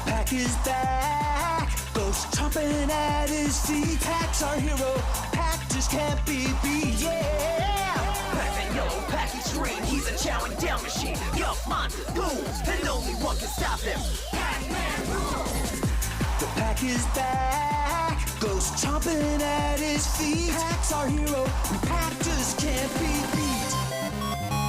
Pac is back, ghost chomping at his feet. Pac's our hero, Pac just can't be beat, yeah! Black and yellow, Pac extreme, he's a chowing down machine. Yup, monster, ghouls, and only one can stop him. Pac-Man rules! The Pac is back, ghost chomping at his feet. Pac's our hero, and Pac just can't be beat.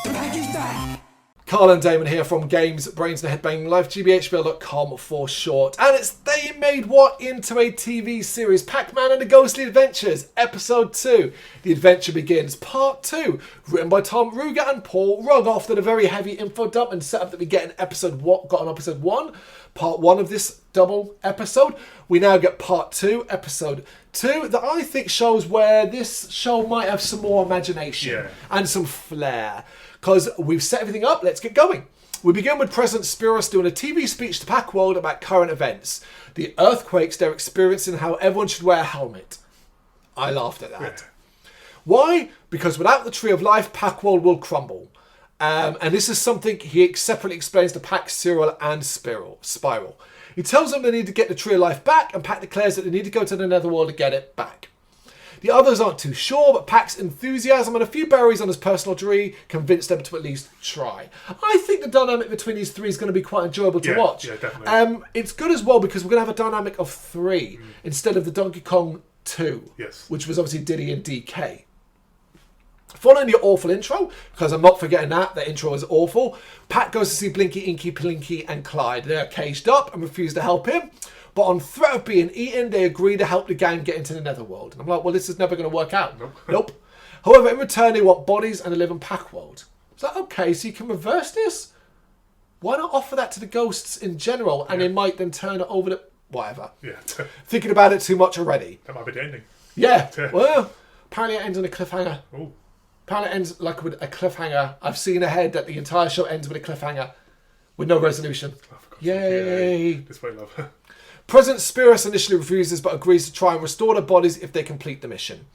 The Pac is back! Carl and Damon here from Brrraains A Head-Banging Life, gbhblofficial.com for short. And they made what into a TV series, Pac-Man and the Ghostly Adventures, Episode 2. The adventure begins, Part 2, written by Tom Ruger and Paul Rugg after the very heavy info dump and setup that we get in Episode 1, Part 1 of this double episode. We now get Part 2, Episode 2, that I think shows where this show might have some more imagination and some flair. Because we've set everything up, let's get going. We begin with President Spiros doing a TV speech to Pac World about current events. The earthquakes they're experiencing and how everyone should wear a helmet. I laughed at that. Yeah. Why? Because without the Tree of Life, Pac World will crumble. And this is something he separately explains to Pac, Cyril and Spiral. He tells them they need to get the Tree of Life back, and Pac declares that they need to go to the Netherworld to get it back. The others aren't too sure, but Pac's enthusiasm and a few berries on his personal tree convince them to at least try. I think the dynamic between these three is going to be quite enjoyable to watch. Yeah, definitely. It's good as well because we're going to have a dynamic of 3 instead of the Donkey Kong 2, which was obviously Diddy and DK. Following the awful intro, because I'm not forgetting that intro is awful, Pac goes to see Blinky, Inky, Plinky and Clyde. They're caged up and refuse to help him. But on threat of being eaten, they agree to help the gang get into the Netherworld. And I'm like, well, this is never going to work out. Nope. However, in return, they want bodies and they live in Pac World. It's like, okay, so you can reverse this? Why not offer that to the ghosts in general? And they might then turn it over to whatever. Yeah. Thinking about it too much already. That might be the ending. Yeah. Well, apparently it ends on a cliffhanger. Ooh. Apparently it ends like with a cliffhanger. I've seen ahead that the entire show ends with a cliffhanger with no resolution. Yay. Display love. President Spiros initially refuses but agrees to try and restore their bodies if they complete the mission.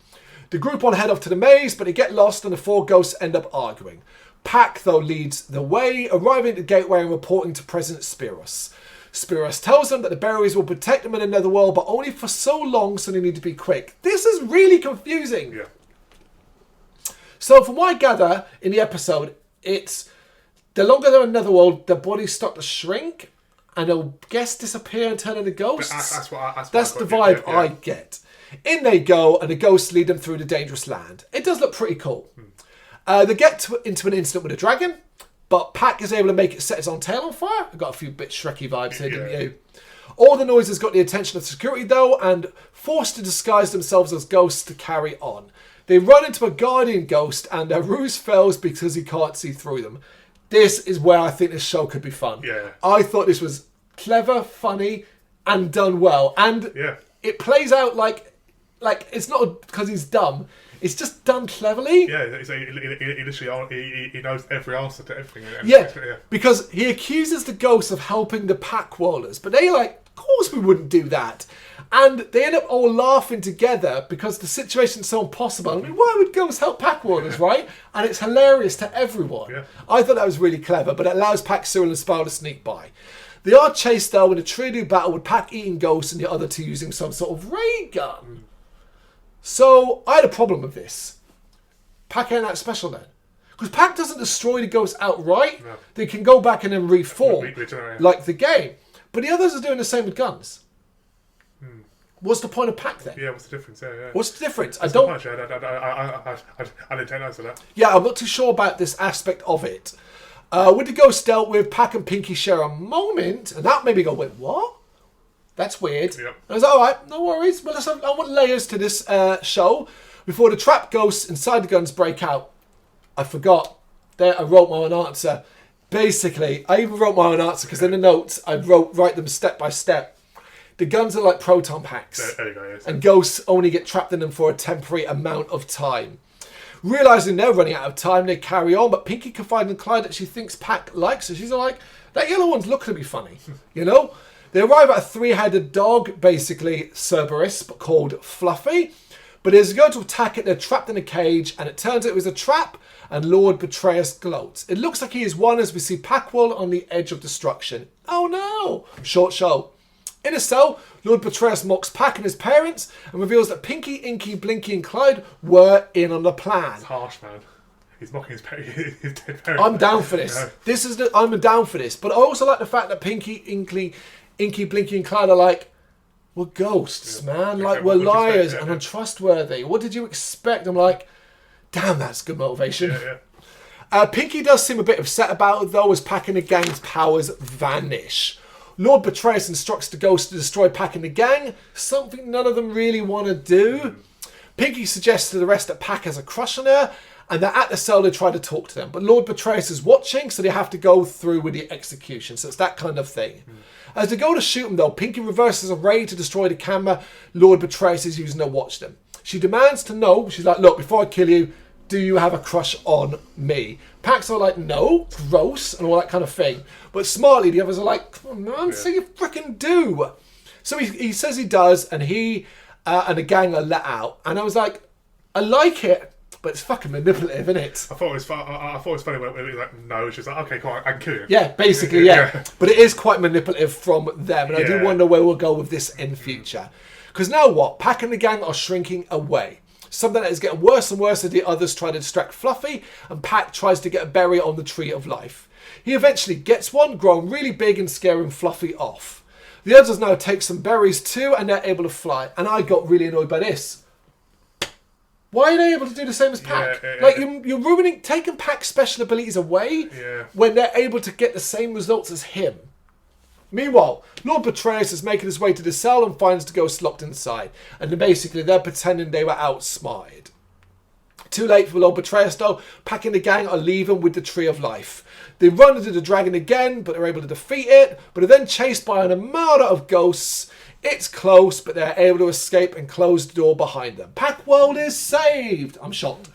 The group all head off to the maze, but they get lost and the 4 ghosts end up arguing. Pac, though, leads the way, arriving at the gateway and reporting to President Spiros. Spiros tells them that the berries will protect them in the Netherworld, but only for so long, so they need to be quick. This is really confusing. Yeah. So from what I gather in the episode, it's the longer they're in the Netherworld, their bodies start to shrink. And they'll disappear and turn into ghosts. That's the vibe I get. In they go, and the ghosts lead them through the dangerous land. It does look pretty cool. They get into an incident with a dragon, but Pac is able to make it set its own tail on fire. I got a few bit Shrekky vibes here, didn't you? All the noises got the attention of security, though, and forced to disguise themselves as ghosts to carry on. They run into a guardian ghost, and their ruse fails because he can't see through them. This is where I think this show could be fun. Yeah. I thought this was clever, funny, and done well. And it plays out like it's not because he's dumb. It's just done cleverly. Yeah, he knows every answer to everything. Because he accuses the ghosts of helping the Pac Worlders. But they're like, of course we wouldn't do that. And they end up all laughing together because the situation's so impossible. I mean, why would ghosts help Pac Worlders, right? And it's hilarious to everyone. Yeah. I thought that was really clever, but it allows Pac, Cyril and Spiral to sneak by. They are chased, though, in a trio battle with Pac eating ghosts and the other 2 using some sort of ray gun. So, I had a problem with this. Pac ain't that special then. Because Pac doesn't destroy the ghosts outright. No. They can go back and then reform, like the game. But the others are doing the same with guns. What's the point of Pac then? Yeah, what's the difference? Yeah. What's the difference? I didn't take notes of that. Yeah, I'm not too sure about this aspect of it. With the ghost dealt with, Pac and Pinky share a moment, and that made me go, wait, what? That's weird. Yep. I was like, all right, no worries. But I want layers to this show. Before the trapped ghosts inside the guns break out, I forgot. There, I wrote my own answer. Basically, I even wrote my own answer because in the notes, I write them step by step. The guns are like proton packs. There you go, yes. And ghosts only get trapped in them for a temporary amount of time. Realising they're running out of time, they carry on, but Pinky confides in Clyde that she thinks Pac likes her. She's like, that yellow one's looking to be funny, you know? They arrive at a 3-headed dog, basically Cerberus, but called Fluffy. But as they go to attack it, they're trapped in a cage, and it turns out it was a trap, and Lord Betrayus gloats. It looks like he is won as we see Pac-World on the edge of destruction. Oh no! Short show. In a cell, Lord Betrayus mocks Pac and his parents and reveals that Pinky, Inky, Blinky and Clyde were in on the plan. It's harsh, man. He's mocking his dead parents. I'm down for this. I'm down for this. But I also like the fact that Pinky, Inky, Blinky and Clyde are like, we're ghosts, man. Like, we're liars and untrustworthy. What did you expect? I'm like, damn, that's good motivation. Pinky does seem a bit upset about it, though, as Pac and the gang's powers vanish. Lord Betrayus instructs the ghost to destroy Pac and the gang, something none of them really want to do. Pinky suggests to the rest that Pac has a crush on her, and that at the cell they try to talk to them. But Lord Betrayus is watching, so they have to go through with the execution. So it's that kind of thing. As they go to shoot him, though, Pinky reverses a raid to destroy the camera Lord Betrayus is using to watch them. She demands to know, she's like, look, before I kill you, do you have a crush on me? Pac's are like, no, gross, and all that kind of thing. But smartly, the others are like, come on, man, say you freaking do. So he says he does, and he and the gang are let out. And I was like, I like it, but it's fucking manipulative, isn't it? I thought it was funny when it was like, no, she's like, okay, cool, I can kill you. Yeah, basically, yeah. But it is quite manipulative from them, and I do wonder where we'll go with this in future. Because now what? Pac and the gang are shrinking away. Something that is getting worse and worse as the others try to distract Fluffy, and Pac tries to get a berry on the Tree of Life. He eventually gets one, growing really big and scaring Fluffy off. The others now take some berries too, and they're able to fly. And I got really annoyed by this. Why are they able to do the same as Pac? Like, you're taking Pac's special abilities away when they're able to get the same results as him. Meanwhile, Lord Betrayus is making his way to the cell and finds the ghost locked inside. And then basically they're pretending they were outsmarted. Too late for Lord Betrayus though. Pac and the gang are leaving with the Tree of Life. They run into the dragon again, but they're able to defeat it. But are then chased by an armada of ghosts. It's close, but they're able to escape and close the door behind them. Pac-World is saved. I'm shocked.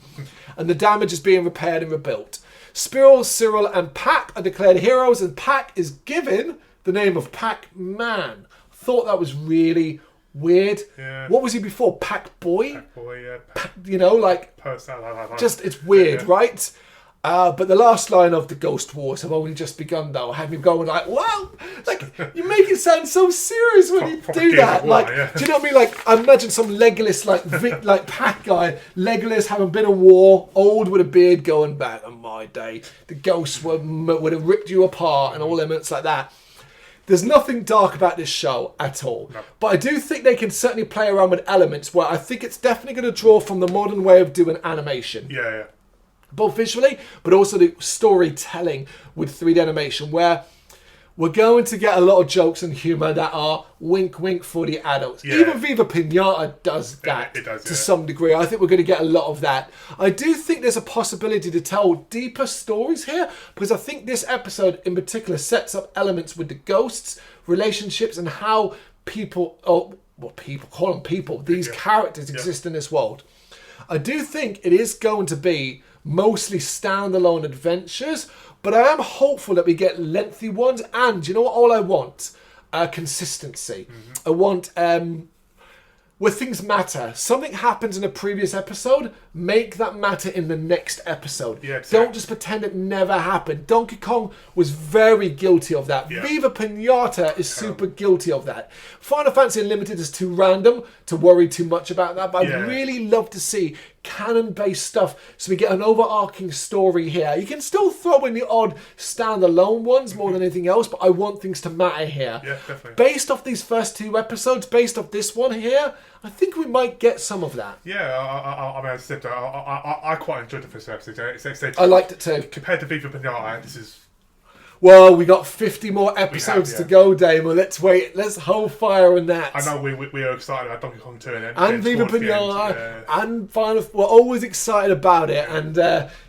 And the damage is being repaired and rebuilt. Spiral, Cyril and Pac are declared heroes, and Pac is given the name of Pac-Man. Thought that was really weird. Yeah. What was he before? Pac-Boy? Pac-Boy, yeah. Just, it's weird, right? But the last line of the Ghost Wars have only just begun, though. Had me going like, wow! Like, you make it sound so serious when you do that. Like, do you know what I mean? Like, I imagine some Legolas, like Pac guy, Legolas having been in war, old with a beard, going back on my day. The ghosts would have ripped you apart and all elements like that. There's nothing dark about this show at all. No. But I do think they can certainly play around with elements where I think it's definitely going to draw from the modern way of doing animation. Yeah. Both visually, but also the storytelling with 3D animation, where we're going to get a lot of jokes and humour that are wink, wink for the adults. Yeah. Even Viva Pinata does that to some degree. I think we're going to get a lot of that. I do think there's a possibility to tell deeper stories here, because I think this episode in particular sets up elements with the ghosts, relationships, and how people, call them people, these characters exist in this world. I do think it is going to be mostly standalone adventures, but I am hopeful that we get lengthy ones. And you know what? All I want? Consistency. I want where things matter. Something happens in a previous episode, make that matter in the next episode. Yeah, exactly. Don't just pretend it never happened. Donkey Kong was very guilty of that. Yeah. Viva Pinata is super guilty of that. Final Fantasy Unlimited is too random to worry too much about that, but I'd really love to see canon-based stuff so we get an overarching story here. You can still throw in the odd standalone ones more than anything else, but I want things to matter here. Yeah, definitely. Based off these first 2 episodes, based off this one here, I think we might get some of that. Yeah, I mean, as I said, I quite enjoyed the first episode. I liked it too. Compared to Viva Pinata, this is... Well, we got 50 more episodes to go, Damon. Let's wait. Let's hold fire on that. I know we are excited about Donkey Kong 2 and Viva Pinata and Final. We're always excited about it. And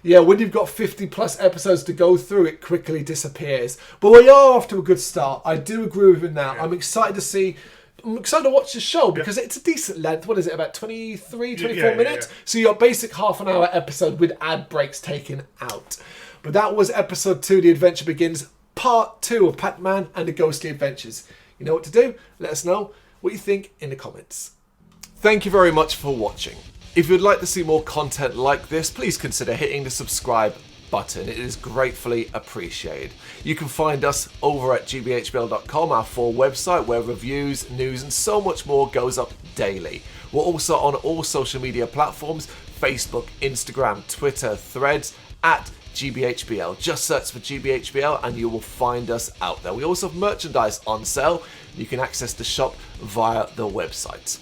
when you've got 50 plus episodes to go through, it quickly disappears. But we are off to a good start. I do agree with him now. Yeah. I'm excited to watch the show because it's a decent length. What is it, about 23, 24 minutes? Yeah. So your basic half an hour episode with ad breaks taken out. But that was episode 2, The Adventure Begins, part 2 of Pac-Man and the Ghostly Adventures. You know what to do? Let us know what you think in the comments. Thank you very much for watching. If you'd like to see more content like this, please consider hitting the subscribe button. It is gratefully appreciated. You can find us over at gbhbl.com, our full website where reviews, news and so much more goes up daily. We're also on all social media platforms: Facebook, Instagram, Twitter, Threads, at gbhbl. Just search for gbhbl and you will find us out there. We also have merchandise on sale. You can access the shop via the website.